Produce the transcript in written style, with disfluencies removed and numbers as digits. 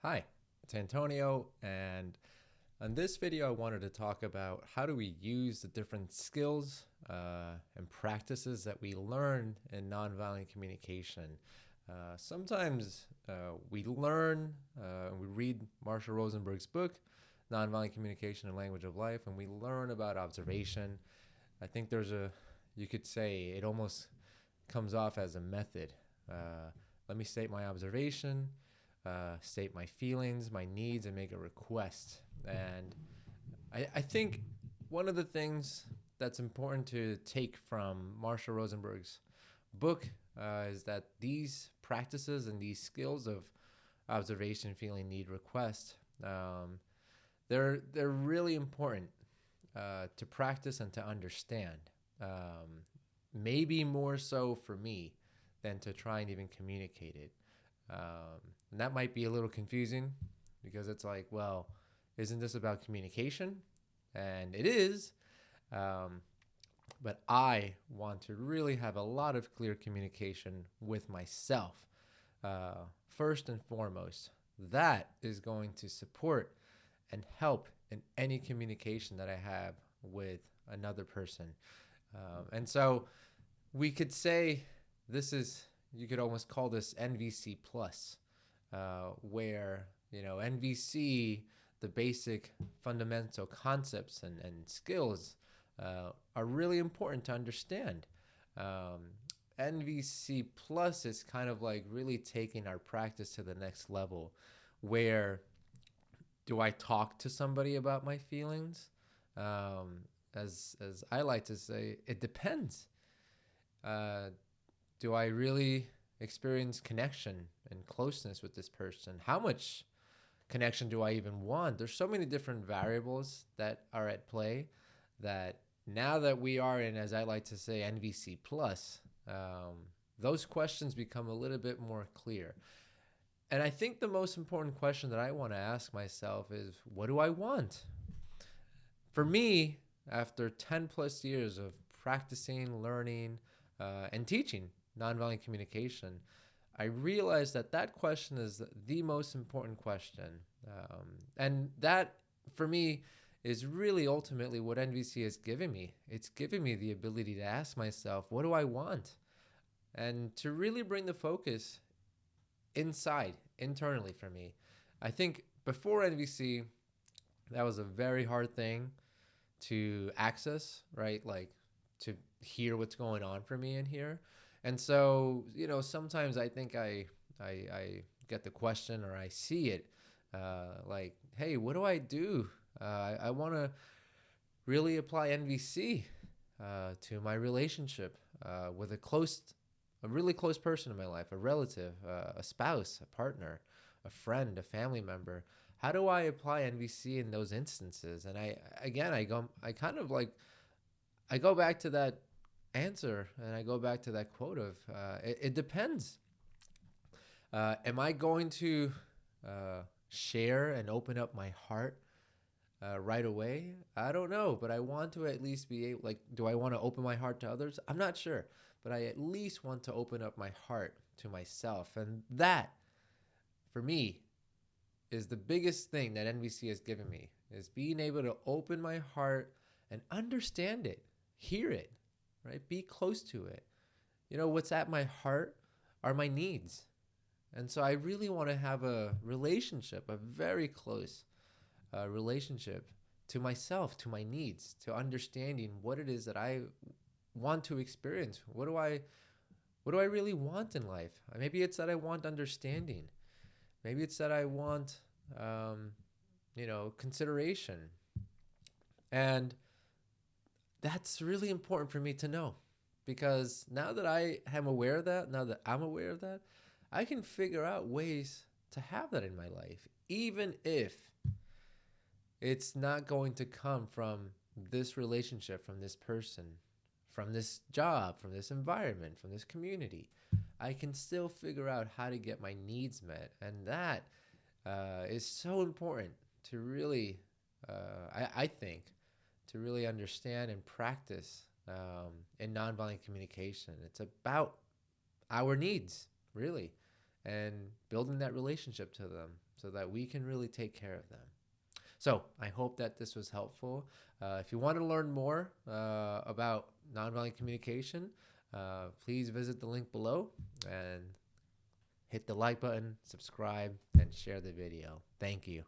Hi, it's Antonio, and on this video, I wanted to talk about how do we use the different skills and practices that we learn in nonviolent communication. Sometimes we learn and we read Marshall Rosenberg's book, Nonviolent Communication and Language of Life, and we learn about observation. I think you could say it almost comes off as a method. Let me state my observation, state my feelings, my needs, and make a request. And I think one of the things that's important to take from Marshall Rosenberg's book is that these practices and these skills of observation, feeling, need, request, they're really important to practice and to understand. Maybe more so for me than to try and even communicate it. And that might be a little confusing because it's like, well, isn't this about communication? And it is. Um, but I want to really have a lot of clear communication with myself. First and foremost, that is going to support and help in any communication that I have with another person. And so we could say you could almost call this NVC plus, where, NVC, the basic fundamental concepts and skills are really important to understand. Um, NVC plus is kind of like really taking our practice to the next level, where do I talk to somebody about my feelings? Um, as I like to say, it depends. Uh, do I really experience connection and closeness with this person? How much connection do I even want? There's so many different variables that are at play that now that we are in, as I like to say, NVC plus, those questions become a little bit more clear. And I think the most important question that I want to ask myself is, what do I want? For me, after 10 plus years of practicing, learning, and teaching nonviolent communication, I realized that that question is the most important question. And that, for me, is really ultimately what NVC has given me. It's given me the ability to ask myself, what do I want? And to really bring the focus inside, internally for me. I think before NVC, that was a very hard thing to access, right? Like to hear what's going on for me in here. And so, sometimes I think I get the question or I see it like, hey, what do I do? I want to really apply NVC to my relationship with a really close person in my life, a relative, a spouse, a partner, a friend, a family member. How do I apply NVC in those instances? And I go back to that answer and I go back to that quote of, it depends. Am I going to share and open up my heart right away? I don't know, but I want to at least be able, like, do I want to open my heart to others? I'm not sure, but I at least want to open up my heart to myself. And that, for me, is the biggest thing that NVC has given me, is being able to open my heart and understand it, hear it, right? Be close to it. What's at my heart are my needs. And so I really want to have a relationship, a very close relationship to myself, to my needs, to understanding what it is that I want to experience. What do I really want in life? Maybe it's that I want understanding. Maybe it's that I want, consideration. And that's really important for me to know, because now that I am aware of that, now that I'm aware of that, I can figure out ways to have that in my life, even if it's not going to come from this relationship, from this person, from this job, from this environment, from this community. I can still figure out how to get my needs met. And that is so important to really, I think, to really understand and practice in nonviolent communication. It's about our needs, really, and building that relationship to them. so that we can really take care of them. So I hope that this was helpful. If you want to learn more about nonviolent communication, please visit the link below and hit the like button, subscribe, and share the video. Thank you.